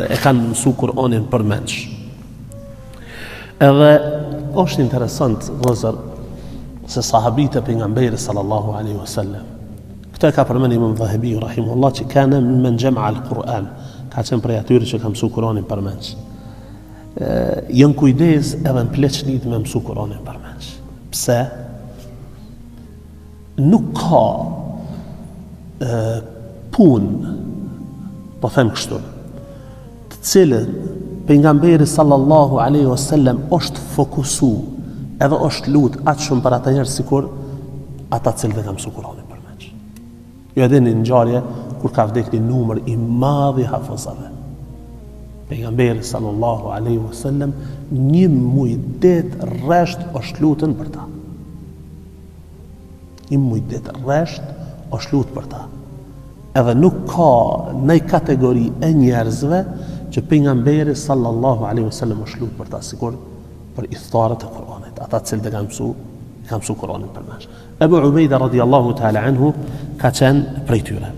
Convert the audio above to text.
e kanë mësu Kur'anin përmendsh. Edhe është interesant vëllezër se sahabite pejgamberit sallallahu alaihi wasallam. Këtë e ka përmendur Imam Dhahabi rahimahullah që kanë men jama al-Quran, ka qenë prej atyre që ka mësu Kur'anin përmendsh. Janë kujdes edhe në pleqnit me mësu Kur'anin përmendsh. Pse? Nuk ka punë, po them kështu, të cilën pejgamberi sallallahu alaihi wasallam është fokusu edhe është lut atë shumë për ata njerëz sikur ata cilët e kanë mësu Kur'anin përmendsh. Ju e dini ngjarje kur ka vdekur një numër i madh i hafizave. Pejgamberi sallallahu alaihi wasallam një muj det rresht është lutën për ta. Një muj det rresht është lutë për ta. Edhe nuk ka në kategori e njerëzve që pejgamberi sallallahu alaihi wasallam është lutë për ta, sikur për iftarët e Kur'anit, ata cilët e kanë mësu Kur'anin përmendsh. Ebu Ubejda radhiyallahu ta'ala anhu ka qenë prej tyre.